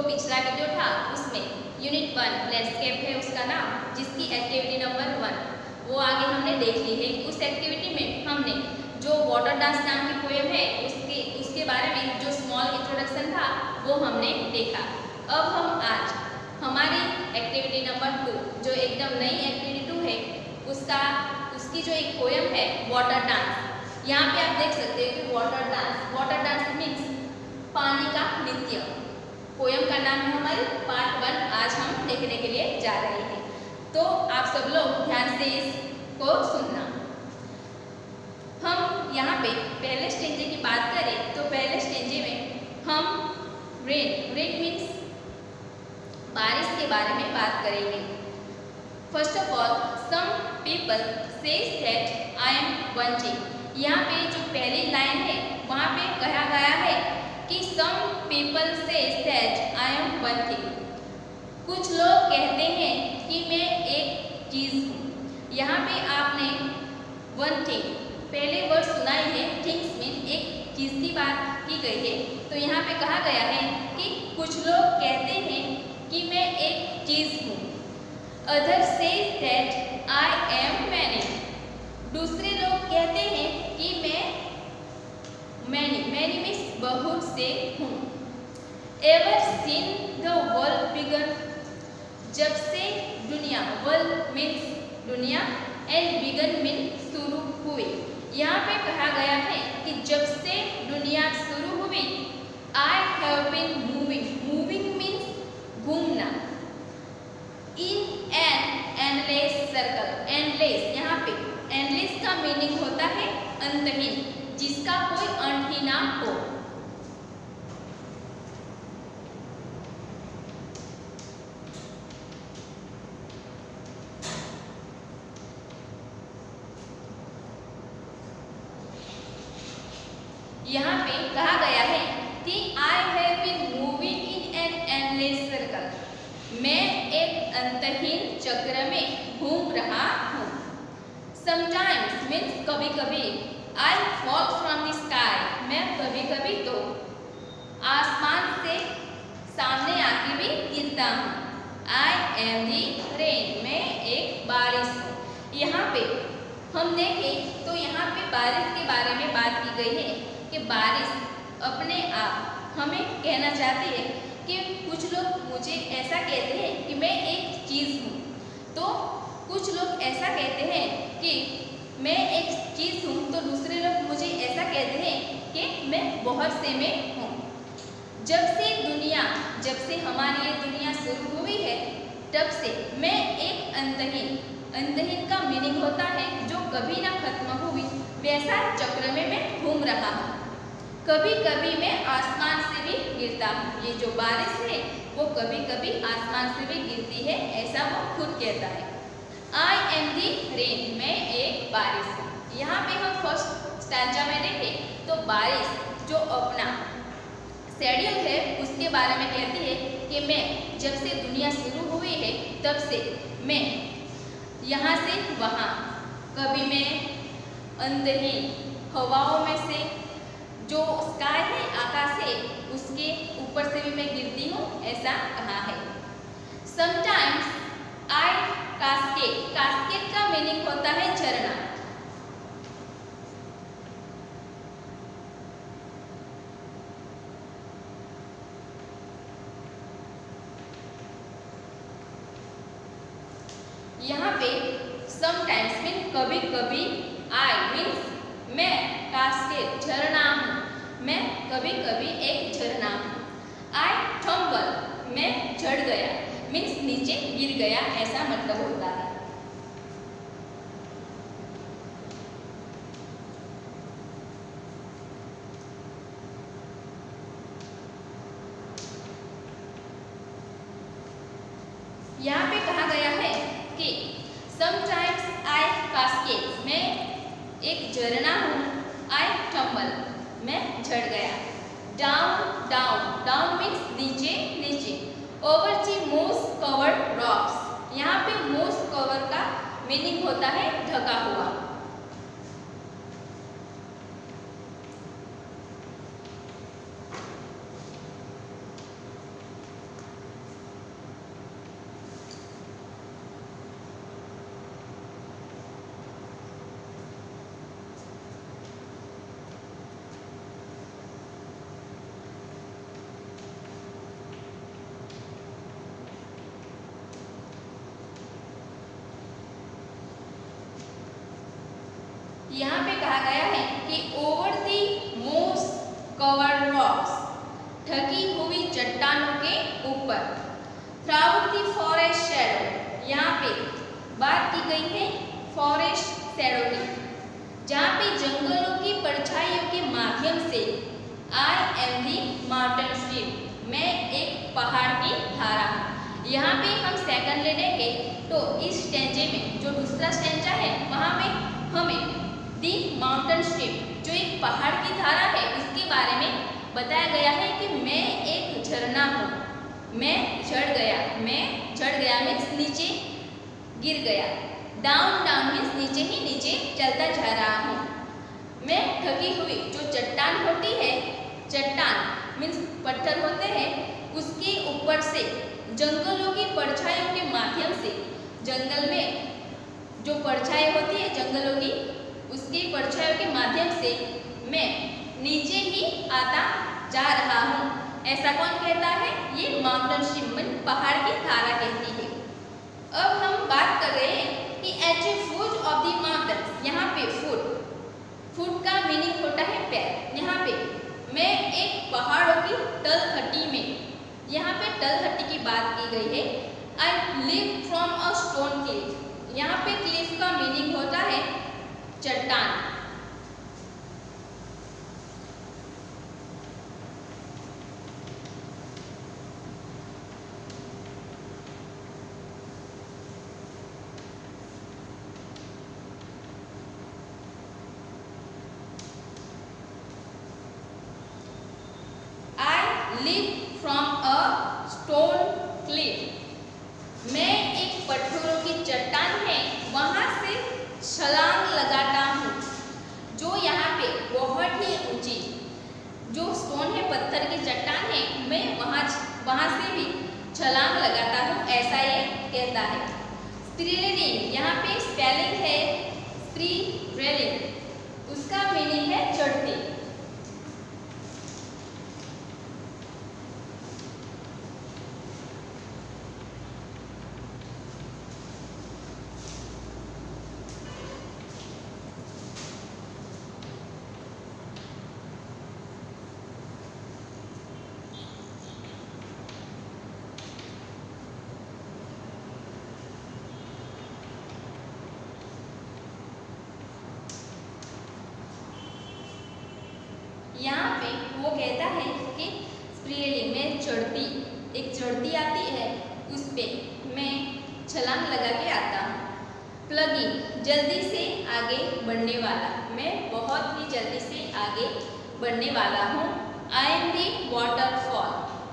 पिछला वीडियो था उसमें यूनिट 1 लैंडस्केप है उसका नाम, जिसकी एक्टिविटी नंबर 1 वो आगे हमने देख ली है। उस एक्टिविटी में हमने जो वाटर डांस नाम की पोएम है उसके बारे में जो स्मॉल इंट्रोडक्शन था वो हमने देखा। अब हम आज हमारी एक्टिविटी नंबर 2 जो एकदम नई एक्टिविटी 2 है उसकी जो एक पोएम है वाटर डांस। यहाँ पे आप देख सकते हैं कि वाटर डांस मीन्स पानी का नृत्य। पोएम का नाम है हमारी पार्ट 1 आज हम देखने के लिए जा रहे हैं, तो आप सब लोग ध्यान से इसको सुनना। हम यहाँ पे पहले स्टेंजे की बात करें तो पहले स्टेंजे में हम रेन मीन्स बारिश के बारे में बात करेंगे। First of all some people says that I am bunching. यहाँ पे जो पहली लाइन है वहाँ पे कहा गया है कि some people says that I am one thing. कुछ लोग कहते हैं कि मैं एक चीज़ हूँ। यहाँ पे आपने वन थिंग पहले वर्ड सुनाई है, थिंग्स मीन एक चीज़ की बात की गई है। तो यहाँ पे कहा गया है कि कुछ लोग कहते हैं कि मैं एक चीज़ हूँ। Other says that I M many. दूसरे लोग कहते हैं कि मैं मैनी मीन्स बहुत से हूँ। Ever since the world began. जब से दुनिया, वर्ल्ड मीन्स दुनिया एंड बिगन मीन्स शुरू हुई। यहाँ पे कहा गया है कि जब से दुनिया शुरू हुई I have been moving means घूमना in an endless circle. Endless, यहाँ पे एंडलेस का मीनिंग होता है अंतहीन, जिसका कोई अंत ही ना हो। यहाँ पे कहा गया है कि I have been moving in an endless circle. मैं एक अंतहीन चक्र में घूम रहा हूँ। समटाइम्स मीन्स कभी कभी। I fall from the sky. मैं कभी कभी तो आसमान से सामने आके भी गिरता हूँ। I am the rain. मैं एक बारिश हूँ। यहाँ पे हम देखें तो यहाँ पे बारिश के बारे में बात की गई है कि बारिश अपने आप हमें कहना चाहती है कि कुछ लोग मुझे ऐसा कहते हैं कि मैं एक चीज़ हूँ, तो कुछ लोग ऐसा कहते हैं कि मैं एक चीज़ हूँ, तो दूसरे लोग मुझे ऐसा कहते हैं कि मैं बहुत से में हूँ। जब से हमारी ये दुनिया शुरू हुई है तब से मैं एक अंतहीन का मीनिंग होता है जो कभी ना खत्म हुई, वैसा चक्र में मैं घूम रहा हूँ। कभी कभी मैं आसमान से भी गिरता हूँ। ये जो बारिश है वो कभी कभी आसमान से भी गिरती है, ऐसा वो खुद कहता है। I am the rain. मैं एक बारिश हूँ। यहाँ पे हम फर्स्ट स्टैंजा में देखें तो बारिश जो अपना शेड्यूल है उसके बारे में कहती है कि मैं जब से दुनिया शुरू हुई है तब से मैं यहाँ से वहाँ, कभी मैं अंतहीन हवाओं में से जो स्काई है, आकाश है, उसके ऊपर से भी मैं गिरती हूँ, ऐसा कहा है। Sometimes I cascade. कास्केड का मीनिंग होता है झरना। यहाँ पे समटाइम्स मीन कभी कभी, आई मीन्स मैं, कास्केड झरना हूँ। मैं कभी कभी एक झरना हूँ। आई टम्बल। मैं झड़ गया मीन्स नीचे गिर गया, ऐसा मतलब होता है। यहाँ पे कहा गया है कि समटाइम्स आई कास्केड। मैं एक झरना हूँ। आई टम्बल। मैं झड़ गया। डाउन मीन्स नीचे। ओवर दी मोस कवर्ड रॉक्स। यहाँ पे मोस कवर का मीनिंग होता है ढका हुआ। यहाँ पे कहा गया है कि ओवर दी मोस कवर्ड रॉक्स, ढकी हुई चट्टानों के ऊपर, थ्राउट दी फॉरेस्ट शैडो, यहाँ पे बात की गई है फॉरेस्ट शैडो की, जहाँ पे जंगलों की परछाइयों के माध्यम से I am the mountain stream, मैं एक पहाड़ की धारा हूँ। यहाँ पे हम सेकंड ले लेंगे तो इस स्टेंजे में जो दूसरा स्टेंजा है वहाँ में हमें दी माउंटेन स्ट्रीम, जो एक पहाड़ की धारा है, उसके बारे में बताया गया है कि मैं एक झरना हूँ, मैं झड़ गया मीन्स नीचे गिर गया, डाउन डाउन मीन्स नीचे ही नीचे चलता जा रहा हूँ। मैं ढकी हुई, जो चट्टान होती है, चट्टान मीन्स पत्थर होते हैं, उसके ऊपर से जंगलों की परछाइयों के माध्यम से, जंगल में जो परछाई होती है जंगलों की, उसकी परछाइयों के माध्यम से मैं नीचे ही आता जा रहा हूँ। ऐसा कौन कहता है? ये माउंटेन स्ट्रीम पहाड़ की धारा कहती है। अब हम बात कर रहे हैं कि at the foot of the mountain, यहाँ पे फुट का मीनिंग होता है पैर। यहाँ पे मैं एक पहाड़ों की तलहटी में, यहाँ पे तलहटी की बात की गई है। I live from a stone Cliff, यहाँ पे क्लिफ का मीनिंग होता है चट्टान। I live from a stone Cliff, मैं एक पत्थरों की चट्टान है वहां से छलांग लगाता हूँ, जो यहाँ पे बहुत ही ऊंची, जो स्टोन है, पत्थर की चट्टान है, मैं वहां से भी छलांग लगाता हूँ, ऐसा ये कहता है। स्त्रीलिंग, यहाँ पे स्पेलिंग है स्त्रीलिंग, उसका मीनिंग है चढ़ती। यहाँ पे वो कहता है कि स्प्रेलिंग में चढ़ती, एक चढ़ती आती है, उस पे मैं छलांग लगा के आता हूँ। प्लगिंग, जल्दी से आगे बढ़ने वाला, मैं बहुत ही जल्दी से आगे बढ़ने वाला हूँ। आई एम दी वाटरफॉल,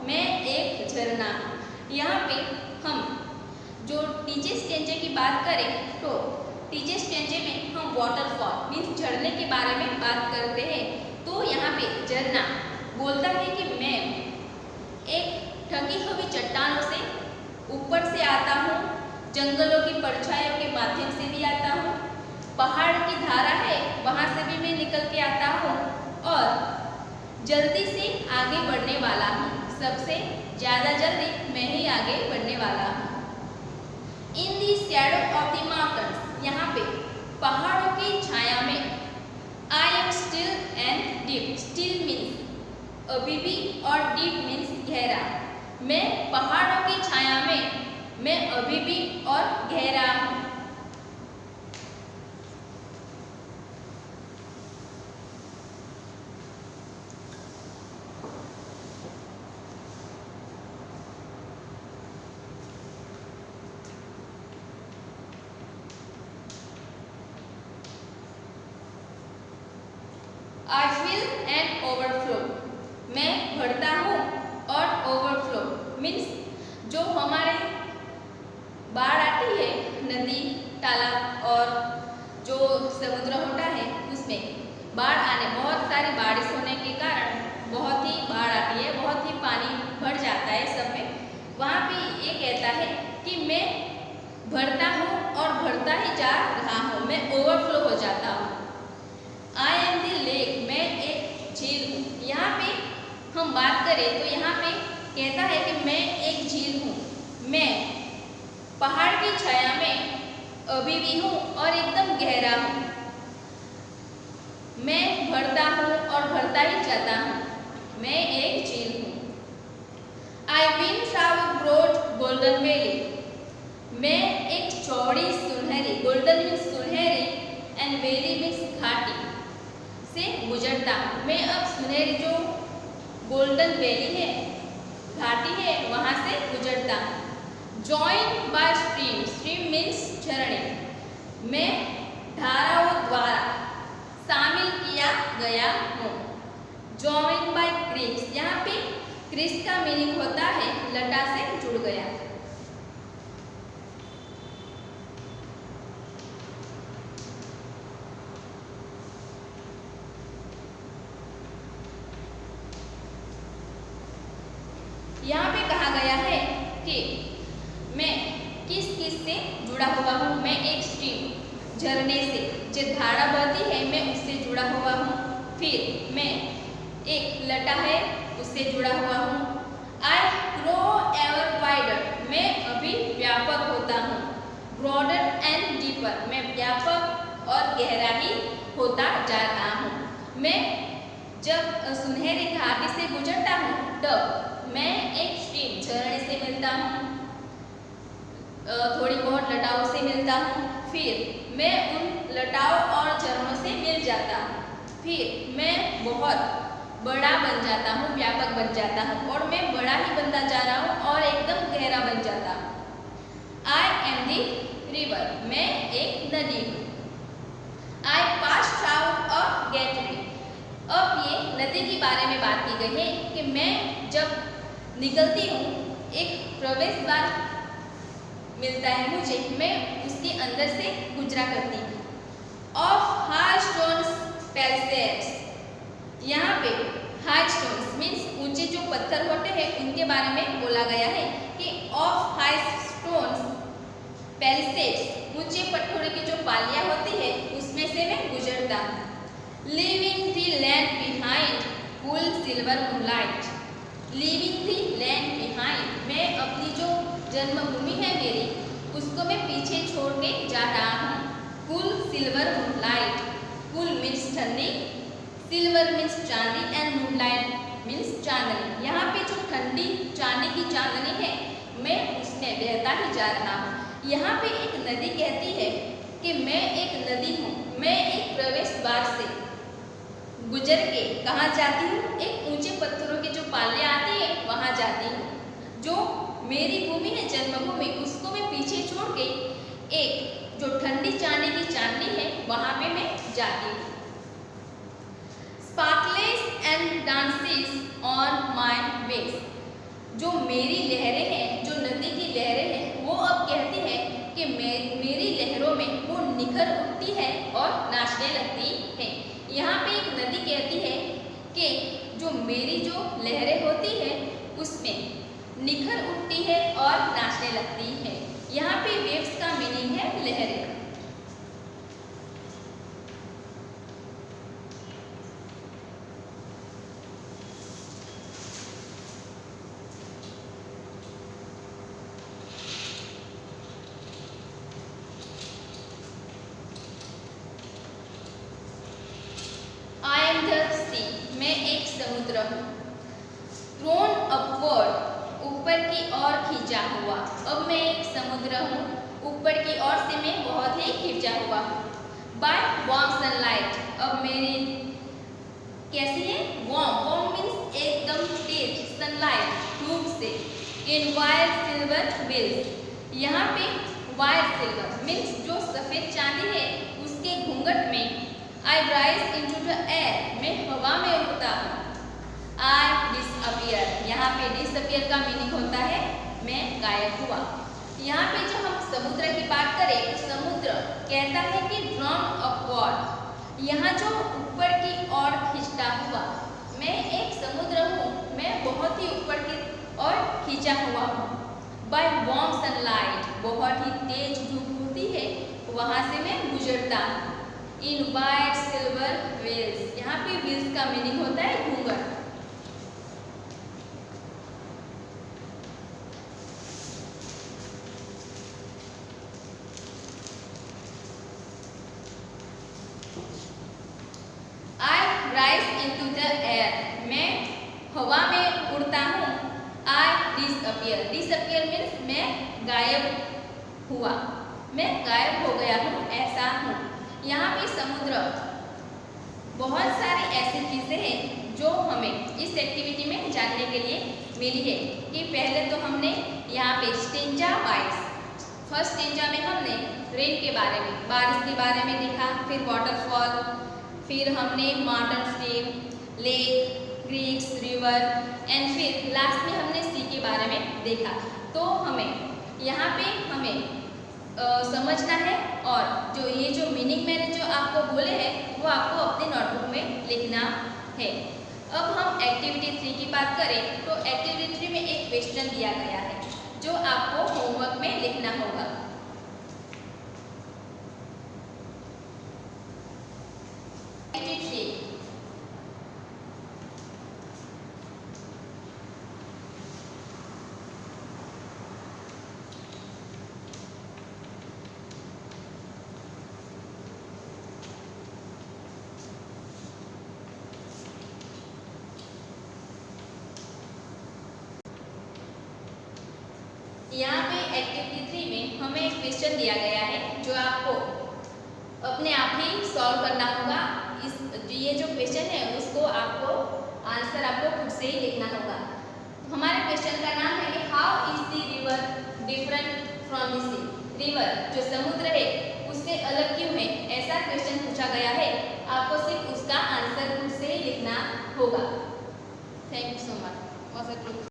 मैं एक झरना हूँ। यहाँ पे हम जो टीचर स्टेंजे की बात करें तो टीचर स्टेंजे में हम वाटरफॉल मीन्स झरने के बारे में बात करते हैं। तो यहाँ पे झरना बोलता है कि मैं एक ढकी हुई चट्टानों से ऊपर से आता हूँ, जंगलों की परछाइयों के माध्यम से भी आता हूँ, पहाड़ की धारा है वहाँ से भी मैं निकल के आता हूँ, और जल्दी से आगे बढ़ने वाला हूँ, सबसे ज़्यादा जल्दी मैं ही आगे बढ़ने वाला हूँ। इन दी शैडो ऑफ द माउंटेन्स, यहाँ पे पहाड़ों की छाया में, I am still and deep, still means अभी भी और डीप मीन्स गहरा, मैं पहाड़ों की छाया में मैं अभी भी और गहरा हूँ। I fill and overflow, मैं भरता हूँ और ओवरफ्लो मीन्स जो हमारे बाढ़ आती है, नदी तालाब और जो समुद्र होता है, उसमें बाढ़ आने, बहुत सारी बारिश होने के कारण बहुत ही बाढ़ आती है, बहुत ही पानी भर जाता है सब में। वहाँ पे ये कहता है कि मैं भरता हूँ और भरता ही जा रहा हूँ, मैं ओवरफ्लो हो जाता हूँ। आई एम द लेक, मैं एक झील हूँ। यहाँ पे हम बात करें तो यहाँ पे कहता है कि मैं एक झील हूँ, मैं पहाड़ की छाया में अभी भी हूँ और एकदम गहरा हूँ। मैं भरता हूँ और भरता ही जाता हूँ। मैं एक झील हूँ। I went through broad golden valley. मैं एक चौड़ी सुनहरी, गोल्डन मीन्स सुनहरी एंड वैली मीन्स घाटी से गुजरता हूँ। मैं अब सुनहरी जो गोल्डन वैली है, घाटी है, वहाँ से गुजरता हूँ। Joined by stream, stream means झरने। मैं धाराओं द्वारा शामिल किया गया हूँ। Joined by creeks, यहाँ पे क्रिस का मीनिंग होता है लटा से जुड़ गया। यहाँ पे कहा गया है कि मैं किस किस से जुड़ा हुआ हूँ। मैं एक स्ट्रीम झरने से, जो धारा बहती है, मैं उससे जुड़ा हुआ हूँ। फिर मैं एक लटा है, उससे जुड़ा हुआ हूँ। I grow ever wider, मैं अभी व्यापक होता हूँ। Broader and deeper, मैं व्यापक और गहरा ही होता जा रहा हूँ। मैं जब सुनहरी घाटी से गुजरता हूँ तब मैं एक स्ट्रीम झरने से मिलता हूँ, थोड़ी बहुत लटाओं से मिलता हूँ। फिर मैं उन लटाओं और झरनों से मिल जाता हूँ। फिर मैं बहुत बड़ा बन जाता हूँ, व्यापक बन जाता हूँ और मैं बड़ा ही बनता जा रहा हूँ और एकदम गहरा बन जाता हूँ। I am the river, मैं एक नदी हूँ। I pass through a gateway, अब ये नदी के बारे में बात की गई है कि मैं जब निकलती हूँ, एक प्रवेश द्वार मिलता है मुझे, मैं उसके अंदर से गुजरा करती हूँ। Of high stones palisades, यहाँ पे हाई स्टोन्स मीन्स ऊंचे जो पत्थर होते हैं उनके बारे में बोला गया है कि ऑफ हाई स्टोन्स पैलिसेड्स, ऊंचे पत्थरों की जो पालियां होती है उसमें से मैं गुजरता हूँ। Living the land behind cool silver moonlight, living the land behind, मैं अपनी जो जन्मभूमि है मेरी उसको मैं पीछे छोड़ के जा रहा हूँ। Cool silver moonlight, cool means ठंडी, सिल्वर मीन्स चांदी एंड मूनलाइट मीन्स चांदनी। यहाँ पे जो ठंडी चांदी की चांदनी है, मैं उसमें बहता ही जा रहा हूँ। यहाँ पे एक नदी कहती है कि मैं एक नदी हूँ, मैं एक प्रवेश द्वार से गुजर के कहाँ जाती हूँ, एक ऊंचे पत्थरों की जो पालियाँ आती है वहाँ जाती हूँ। जो मेरी भूमि है, जन्मभूमि, उसको मैं पीछे छोड़ के एक जो ठंडी चांदी की चांदनी है वहाँ पे मैं जाती हूँ। Sparkles and dances on my waves, जो मेरी लहरें हैं, जो नदी की लहरें हैं, वो अब कहती है कि मेरी लहरों में वो निखर उठती है और नाचने लगती है। यहाँ पे एक नदी कहती है कि जो मेरी जो लहरें होती है उसमें निखर उठती है और नाचने लगती है। यहाँ पे वेव्स का मीनिंग है लहरें। मैं एक समुद्र हूँ। थ्रोन अपवर्ड, ऊपर की ओर खींचा हुआ, अब मैं एक समुद्र हूँ, ऊपर की ओर से मैं बहुत ही खींचा हुआ हूँ। बाय वार्म सनलाइट, अब मेरी कैसी है, वार्म, वार्म मीन्स एकदम तेज, सनलाइट धूप से। इन वायर सिल्वर वेल्स, यहाँ पे वायर सिल्वर मीन्स जो सफेद चांदी है उसके घूंघट में I rise into the air, मैं हवा में उड़ता हूँ। I disappear, यहाँ पे disappear का मीनिंग होता है मैं गायब हुआ। यहाँ पे जब हम समुद्र की बात करें तो समुद्र कहता है कि drawn upward, यहाँ जो ऊपर की ओर खींचता हुआ। मैं एक समुद्र हूँ, मैं बहुत ही ऊपर की ओर खींचा हुआ हूँ। By warm sunlight, बहुत ही तेज धूप होती है, वहाँ से मैं गुजरता हूँ। इन वाइट सिल्वर वेल्स, यहाँ पे वेल्स का मीनिंग होता है घूंघट। डिसअपियर। डिसअपियर मीन्स मैं गायब हुआ, मैं गायब हो गया हूँ, ऐसा हूँ। यहाँ पे समुद्र, बहुत सारी ऐसी चीज़ें हैं जो हमें इस एक्टिविटी में जानने के लिए मिली है कि पहले तो हमने यहाँ पे स्टेंजा वाइज, फर्स्ट स्टेंजा में हमने रेन के बारे में, बारिश के बारे में देखा, फिर वाटरफॉल, फिर हमने mountain stream, lake, creeks, river and फिर लास्ट में हमने सी के बारे में देखा। तो हमें यहाँ पे हमें समझना है और जो ये जो मीनिंग मैंने जो आपको बोले हैं वो आपको अपने नोटबुक में लिखना है। अब हम एक्टिविटी 3 की बात करें तो एक्टिविटी 3 में एक क्वेश्चन दिया गया है जो आपको होमवर्क में लिखना होगा। एक्टिविटी 3, यहाँ पे एक्टिविटी 3 में हमें एक क्वेश्चन दिया गया है जो आपको अपने आप ही सॉल्व करना होगा। ये जो क्वेश्चन है उसको आपको आंसर आपको खुद से ही लिखना होगा। हमारे क्वेश्चन का नाम है कि how is the river different from the sea. River जो समुद्र है उससे अलग क्यों है, ऐसा क्वेश्चन पूछा गया है। आपको सिर्फ उसका आंसर खुद से ही लिखना होगा। Thank you so much.